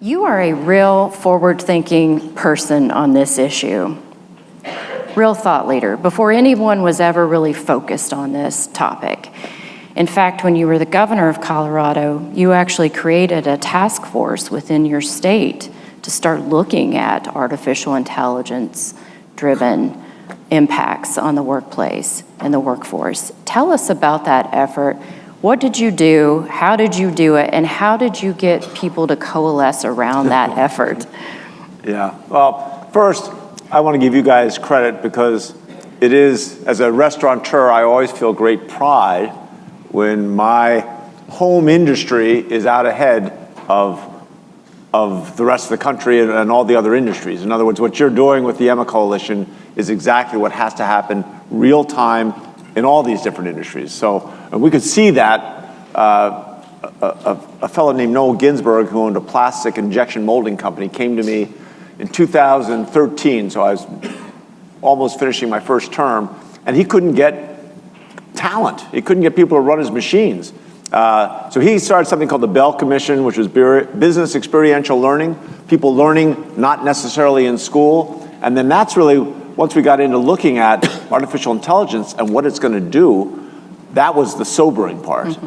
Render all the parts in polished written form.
You are a real forward-thinking person on this issue. Real thought leader, before anyone was ever really focused on this topic. In fact, when you were the governor of Colorado, you actually created a task force within your state to start looking at artificial intelligence-driven impacts on the workplace and the workforce. Tell us about that effort. What did you do? How did you do it? And how did you get people to coalesce around that effort? Yeah, well, first, I want to give you guys credit because it is, as a restaurateur, I always feel great pride when my home industry is out ahead of the rest of the country and all the other industries. In other words, what you're doing with the Emma Coalition is exactly what has to happen real time in all these different industries. So we could see that a fellow named Noel Ginsberg, who owned a plastic injection molding company, came to me in 2013, so I was almost finishing my first term, and he couldn't get talent. He couldn't get people to run his machines. So he started something called the Bell Commission, which was business experiential learning, people learning not necessarily in school. And then that's really, once we got into looking at artificial intelligence and what it's going to do, that was the sobering part.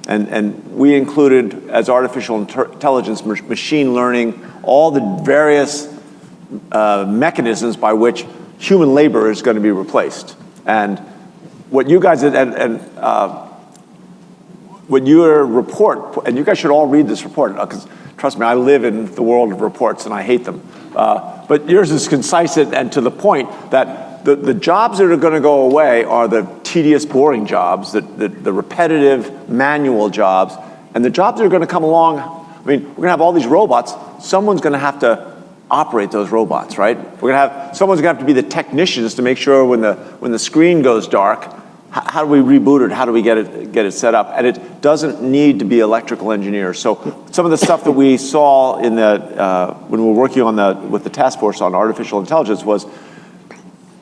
And we included, as artificial intelligence, machine learning, all the various mechanisms by which human labor is going to be replaced. And what you guys did, when your report, and you guys should all read this report, because trust me, I live in the world of reports and I hate them. But yours is concise and to the point that the jobs that are going to go away are the tedious, boring jobs, the repetitive, manual jobs. And the jobs that are going to come along, I mean, we're going to have all these robots. Someone's going to have to operate those robots, right? Someone's going to have to be the technicians to make sure when the screen goes dark, how do we reboot it? How do we get it set up? And it doesn't need to be electrical engineers. So some of the stuff that we saw in when we were working on with the task force on artificial intelligence was,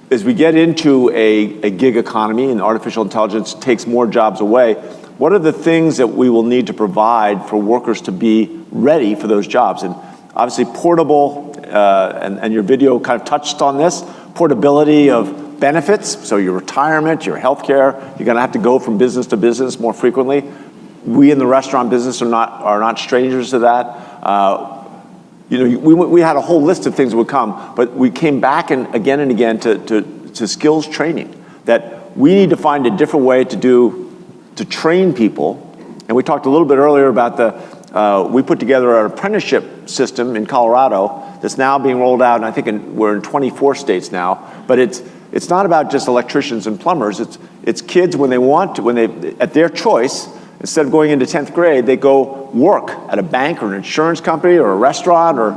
as we get into a gig economy and artificial intelligence takes more jobs away, what are the things that we will need to provide for workers to be ready for those jobs? And obviously portable, and your video kind of touched on this, portability of benefits, so your retirement, your healthcare, you're going to have to go from business to business more frequently. We in the restaurant business are not strangers to that. We had a whole list of things that would come, but we came back and again to skills training, that we need to find a different way to train people. And we talked a little bit earlier about we put together an apprenticeship system in Colorado that's now being rolled out, and I think we're in 24 states now, but it's not about just electricians and plumbers. It's kids when they at their choice, instead of going into 10th grade, they go work at a bank or an insurance company or a restaurant or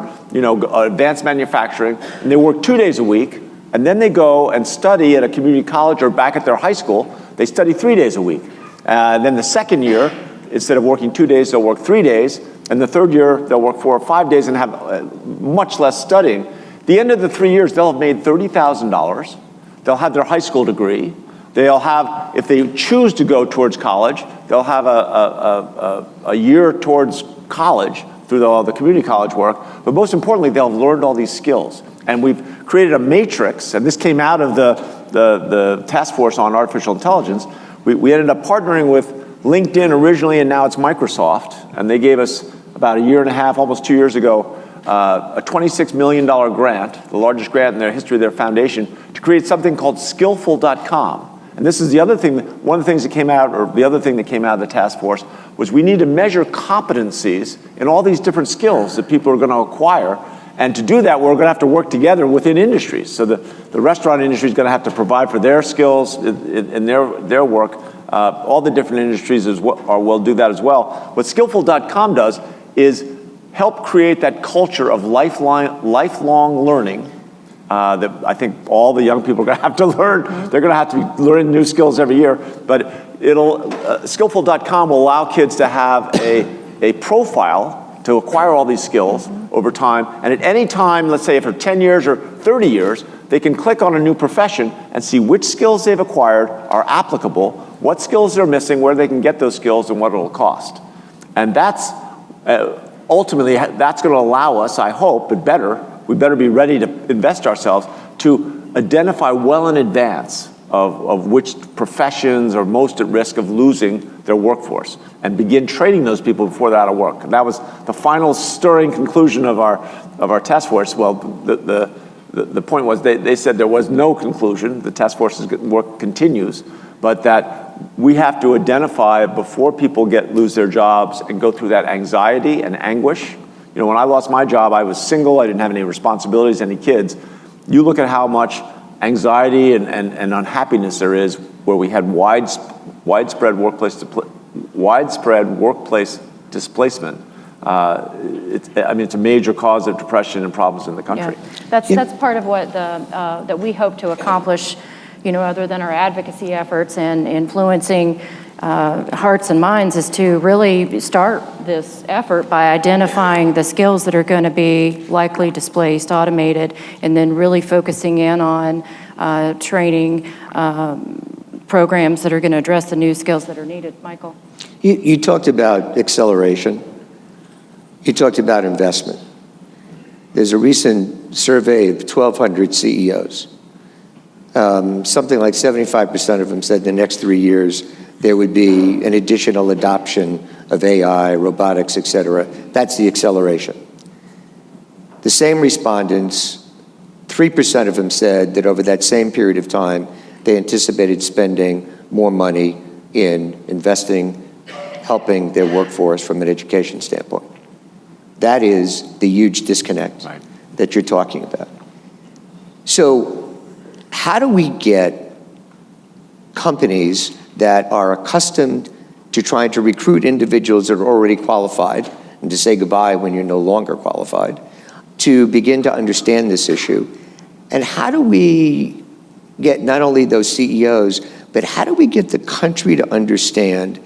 advanced manufacturing, and they work 2 days a week, and then they go and study at a community college or back at their high school. They study 3 days a week. Then the second year, instead of working 2 days, they'll work 3 days, and the third year, they'll work 4 or 5 days and have much less studying. The end of the 3 years, they'll have made $30,000. They'll have their high school degree. They'll have, if they choose to go towards college, they'll have a year towards college through all the community college work. But most importantly, they'll have learned all these skills. And we've created a matrix, and this came out of the task force on artificial intelligence. We ended up partnering with LinkedIn originally, and now it's Microsoft. And they gave us about a year and a half, almost 2 years ago, a $26 million grant, the largest grant in the history of their foundation, to create something called Skillful.com. And this is the other thing, one of the things that came out, or the other thing that came out of the task force, was we need to measure competencies in all these different skills that people are going to acquire. And to do that, we're going to have to work together within industries. So the restaurant industry is going to have to provide for their skills in their work. All the different industries will do that as well. What Skillful.com does is help create that culture of lifelong learning that I think all the young people are going to have to learn. They're going to have to be learning new skills every year. But Skillful.com will allow kids to have a profile to acquire all these skills over time. And at any time, let's say for 10 years or 30 years, they can click on a new profession and see which skills they've acquired are applicable, what skills they're missing, where they can get those skills, and what it'll cost. And that's, ultimately, that's going to allow us, I hope, we better be ready to invest ourselves to identify well in advance of which professions are most at risk of losing their workforce and begin training those people before they're out of work. And that was the final stirring conclusion of our task force. Well, the point was they said there was no conclusion. The task force's work continues, but that we have to identify before people lose their jobs and go through that anxiety and anguish. You know, when I lost my job, I was single, I didn't have any responsibilities, any kids. You look at how much anxiety and unhappiness there is where we had widespread workplace displacement. It's a major cause of depression and problems in the country. Yeah. That's part of what that we hope to accomplish, other than our advocacy efforts and influencing hearts and minds, is to really start this effort by identifying the skills that are going to be likely displaced, automated, and then really focusing in on training programs that are going to address the new skills that are needed. Michael? You talked about acceleration. You talked about investment. There's a recent survey of 1,200 CEOs. Something like 75% of them said the next 3 years there would be an additional adoption of AI, robotics, et cetera. That's the acceleration. The same respondents, 3% of them said that over that same period of time, they anticipated spending more money in investing, helping their workforce from an education standpoint. That is the huge disconnect that you're talking about. So how do we get companies that are accustomed to trying to recruit individuals that are already qualified and to say goodbye when you're no longer qualified, to begin to understand this issue? And how do we get not only those CEOs, but how do we get the country to understand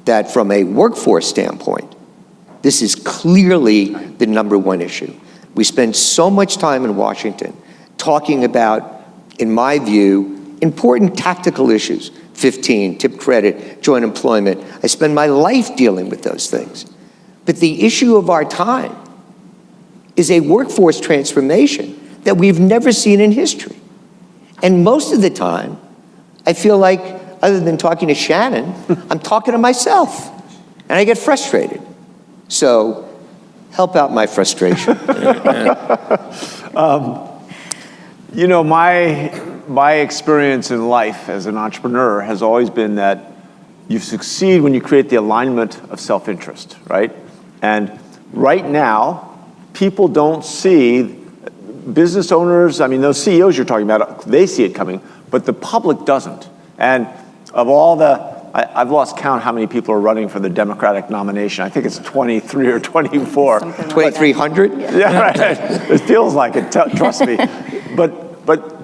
that from a workforce standpoint, this is clearly the number one issue? We spend so much time in Washington talking about, in my view, important tactical issues, 15, tip credit, joint employment. I spend my life dealing with those things. But the issue of our time is a workforce transformation that we've never seen in history. And most of the time, I feel like, other than talking to Shannon, I'm talking to myself, and I get frustrated. So help out my frustration. My experience in life as an entrepreneur has always been that you succeed when you create the alignment of self-interest, right? And right now, people don't see, business owners, those CEOs you're talking about, they see it coming, but the public doesn't. And of all I've lost count how many people are running for the Democratic nomination. I think it's 23 or 24. 2,300? Yeah, right. It feels like it, trust me. But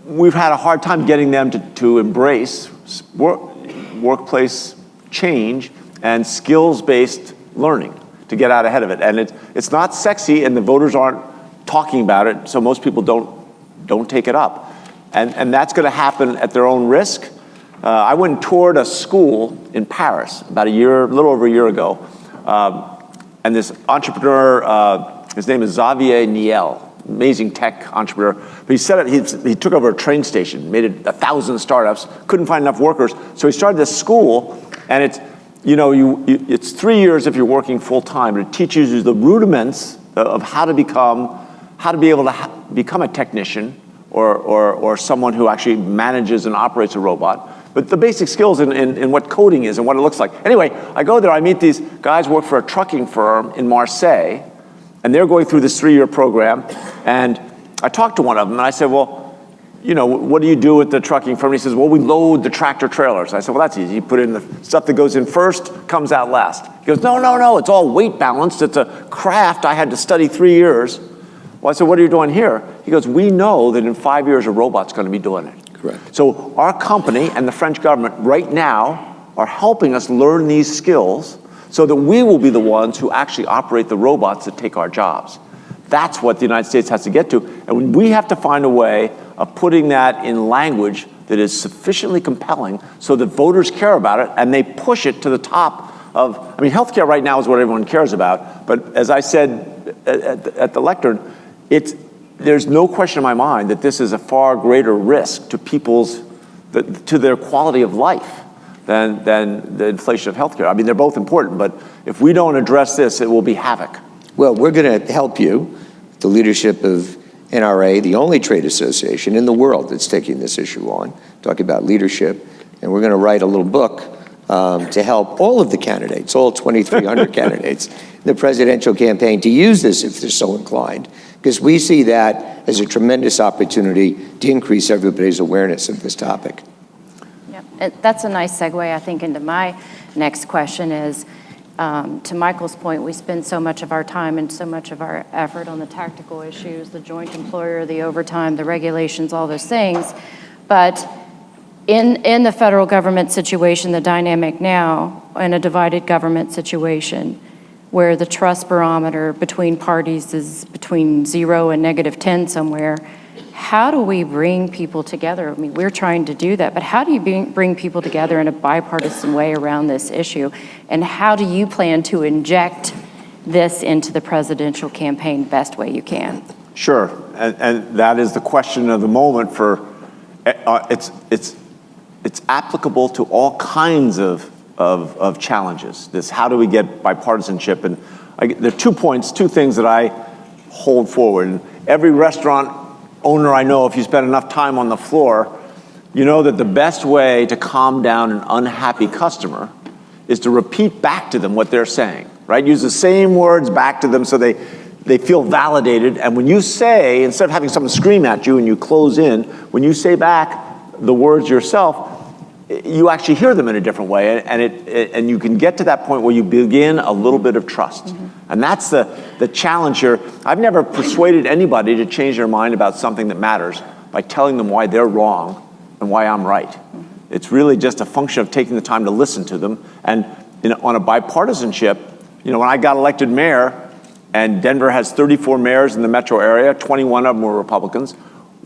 we've had a hard time getting them to embrace workplace change and skills-based learning to get out ahead of it. And it's not sexy, and the voters aren't talking about it, so most people don't take it up. And that's going to happen at their own risk. I went and toured a school in Paris about a little over a year ago, and this entrepreneur, his name is Xavier Niel, amazing tech entrepreneur. But he took over a train station, made it 1,000 startups, couldn't find enough workers, so he started this school, and it's 3 years if you're working full time, but it teaches you the rudiments of how to be able to become a technician or someone who actually manages and operates a robot. But the basic skills in what coding is and what it looks like. Anyway, I go there, I meet these guys who work for a trucking firm in Marseille, and they're going through this 3-year program. And I talked to one of them, and I said, well, what do you do with the trucking firm? And he says, well, we load the tractor trailers. I said, well, that's easy. You put in the stuff that goes in first, comes out last. He goes, no, it's all weight balanced. It's a craft I had to study 3 years. Well, I said, what are you doing here? He goes, we know that in 5 years a robot's going to be doing it. Correct. So our company and the French government right now are helping us learn these skills so that we will be the ones who actually operate the robots that take our jobs. That's what the United States has to get to. And we have to find a way of putting that in language that is sufficiently compelling so that voters care about it and they push it to the top I mean, healthcare right now is what everyone cares about, but as I said at the lectern, there's no question in my mind that this is a far greater risk to to their quality of life than the inflation of healthcare. I mean, they're both important, but if we don't address this, it will be havoc. Well, we're going to help you, the leadership of NRA, the only trade association in the world that's taking this issue on, talking about leadership, and we're going to write a little book to help all of the candidates, all 2,300 candidates, in the presidential campaign to use this if they're so inclined, because we see that as a tremendous opportunity to increase everybody's awareness of this topic. Yep. That's a nice segue, I think, into my next question is, to Michael's point, we spend so much of our time and so much of our effort on the tactical issues, the joint employer, the overtime, the regulations, all those things, but in the federal government situation, the dynamic now, in a divided government situation, where the trust barometer between parties is between 0 and -10 somewhere, how do we bring people together? I mean, we're trying to do that, but how do you bring people together in a bipartisan way around this issue? And how do you plan to inject this into the presidential campaign best way you can? Sure, and that is the question of the moment for, it's applicable to all kinds of challenges. This, how do we get bipartisanship? And there are 2 things that I hold forward. And every restaurant owner I know, if you spend enough time on the floor, you know that the best way to calm down an unhappy customer is to repeat back to them what they're saying, right? Use the same words back to them so they feel validated. And when you say, instead of having someone scream at you and you close in, when you say back the words yourself, you actually hear them in a different way, and you can get to that point where you begin a little bit of trust. Mm-hmm. And that's the challenge here. I've never persuaded anybody to change their mind about something that matters by telling them why they're wrong and why I'm right. Mm-hmm. It's really just a function of taking the time to listen to them. And on a bipartisanship, when I got elected mayor, and Denver has 34 mayors in the metro area, 21 of them were Republicans,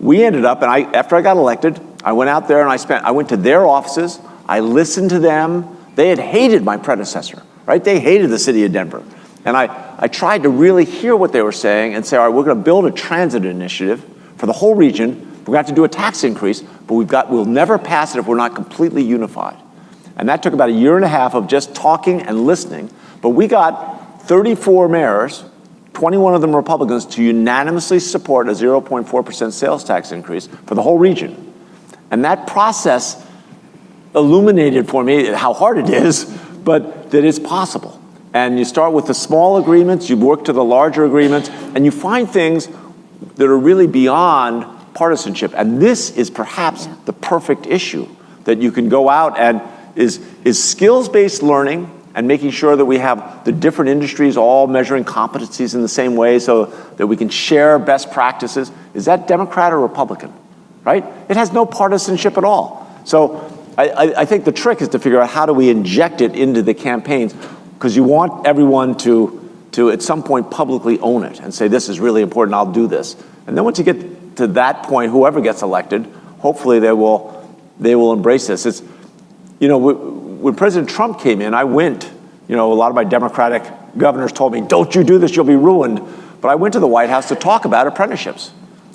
we ended up, and after I got elected, I went out there and I went to their offices, I listened to them. They had hated my predecessor, right? They hated the city of Denver. And I tried to really hear what they were saying and say, all right, we're gonna build a transit initiative for the whole region. We're gonna have to do a tax increase, but we'll never pass it if we're not completely unified. And that took about 1.5 years of just talking and listening. But we got 34 mayors, 21 of them Republicans, to unanimously support a 0.4% sales tax increase for the whole region. And that process illuminated for me how hard it is, but that it's possible. And you start with the small agreements, you work to the larger agreements, and you find things that are really beyond partisanship. And this is perhaps the perfect issue that you can go out and is skills-based learning and making sure that we have the different industries all measuring competencies in the same way so that we can share best practices. Is that Democrat or Republican? Right? It has no partisanship at all. So I think the trick is to figure out how do we inject it into the campaigns, because you want everyone to at some point publicly own it and say, this is really important, I'll do this. And then once you get to that point, whoever gets elected, hopefully they will embrace this. It's, when President Trump came in, I went, a lot of my Democratic governors told me, don't you do this, you'll be ruined. But I went to the White House to talk about apprenticeships.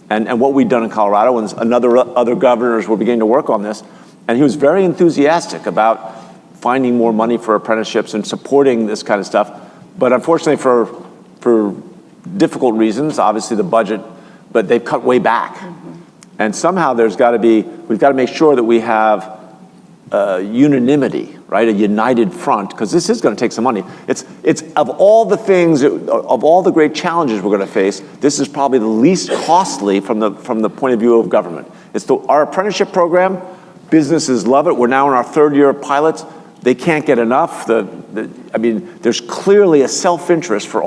And what we'd done in Colorado, and other governors were beginning to work on this. And he was very enthusiastic about finding more money for apprenticeships and supporting this kind of stuff. But unfortunately for difficult reasons, obviously the budget, but they've cut way back. Mm-hmm. And somehow we've got to make sure that we have unanimity, right? A united front, because this is going to take some money. It's of all the things, of all the great challenges we're going to face, this is probably the least costly from the point of view of government. It's our apprenticeship program. Businesses love it. We're now in our 3rd year of pilots. They can't get enough. There's clearly a self-interest for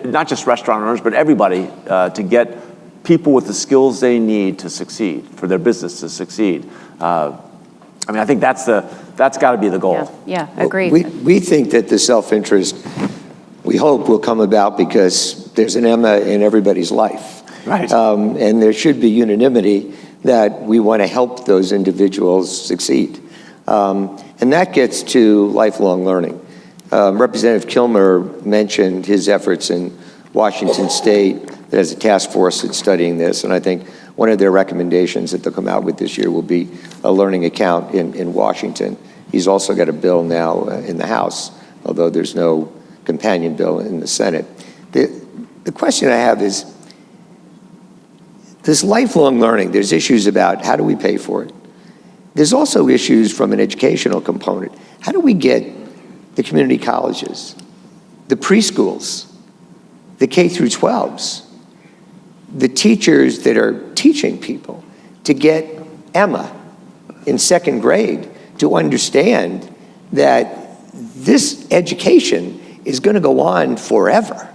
not just restaurant owners, but everybody to get people with the skills they need to succeed, for their business to succeed. I think that's got to be the goal. Yeah, agreed. We think that the self-interest, we hope, will come about because there's an Emma in everybody's life. Right. And there should be unanimity that we want to help those individuals succeed. And that gets to lifelong learning. Representative Kilmer mentioned his efforts in Washington State that has a task force that's studying this, and I think one of their recommendations that they'll come out with this year will be a learning account in Washington. He's also got a bill now in the House, although there's no companion bill in the Senate. The question I have is, this lifelong learning, there's issues about how do we pay for it? There's also issues from an educational component. How do we get the community colleges, the preschools, the K through 12s, the teachers that are teaching people to get Emma in second grade to understand that this education is going to go on forever,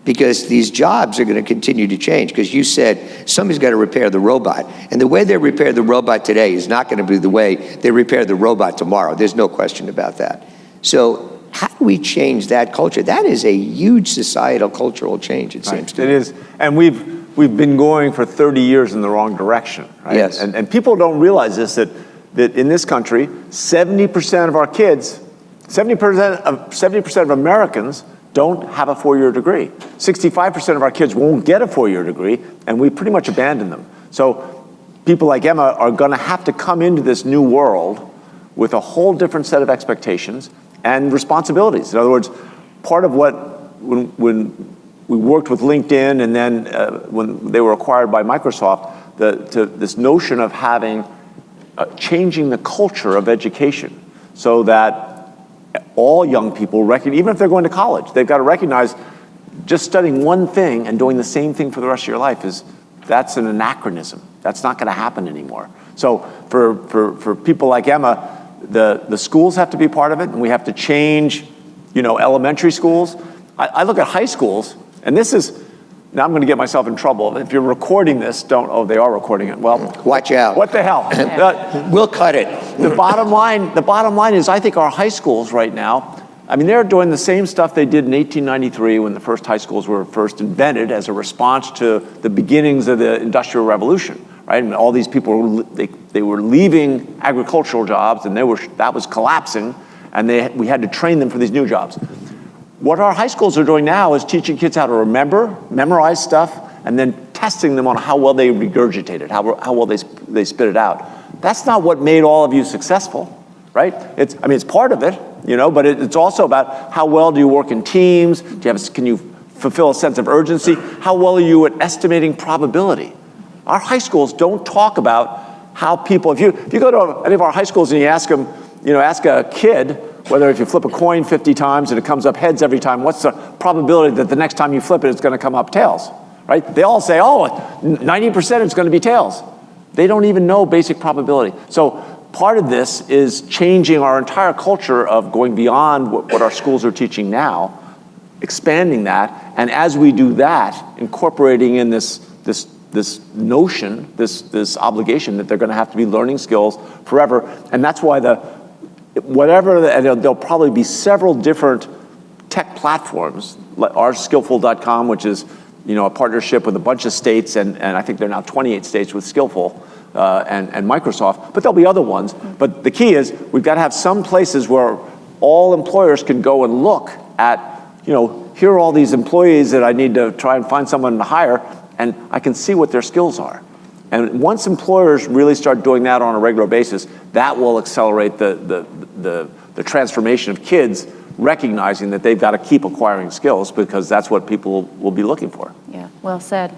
because these jobs are going to continue to change. Because you said somebody's got to repair the robot, and the way they repair the robot today is not going to be the way they repair the robot tomorrow. There's no question about that. So how do we change that culture? That is a huge societal cultural change, it seems to me. It is, and we've been going for 30 years in the wrong direction, right? Yes. And people don't realize this, that in this country, 70% of our kids, 70% of Americans don't have a four-year degree. 65% of our kids won't get a four-year degree, and we pretty much abandon them. So people like Emma are gonna have to come into this new world with a whole different set of expectations and responsibilities. In other words, part of what, when we worked with LinkedIn and then when they were acquired by Microsoft, this notion of having, changing the culture of education so that all young people, even if they're going to college, they've got to recognize just studying one thing and doing the same thing for the rest of your life that's an anachronism. That's not going to happen anymore. So for people like Emma, the schools have to be part of it, and we have to change, elementary schools. I look at high schools, and this is, now I'm going to get myself in trouble. If you're recording this, they are recording it. Well, watch out. What the hell? We'll cut it. The bottom line is I think our high schools right now, they're doing the same stuff they did in 1893 when the first high schools were first invented as a response to the beginnings of the Industrial Revolution, right? And all these people, they were leaving agricultural jobs, and that was collapsing, and we had to train them for these new jobs. What our high schools are doing now is teaching kids how to memorize stuff, and then testing them on how well they regurgitate it, how well they spit it out. That's not what made all of you successful, right? It's part of it, but it's also about how well do you work in teams? Can you fulfill a sense of urgency? How well are you at estimating probability? Our high schools don't talk about how people, if you go to any of our high schools and you ask them, ask a kid, whether if you flip a coin 50 times and it comes up heads every time, what's the probability that the next time you flip it, it's going to come up tails, right? They all say, 90% it's going to be tails. They don't even know basic probability. So part of this is changing our entire culture of going beyond what our schools are teaching now, expanding that, and as we do that, incorporating in this notion, this obligation that they're going to have to be learning skills forever. And that's why and there'll probably be several different tech platforms, like our Skillful.com, which is a partnership with a bunch of states, and I think there are now 28 states with Skillful and Microsoft, but there'll be other ones. But the key is we've got to have some places where all employers can go and look at, here are all these employees that I need to try and find someone to hire, and I can see what their skills are. And once employers really start doing that on a regular basis, that will accelerate the transformation of kids recognizing that they've got to keep acquiring skills, because that's what people will be looking for. Yeah, well said.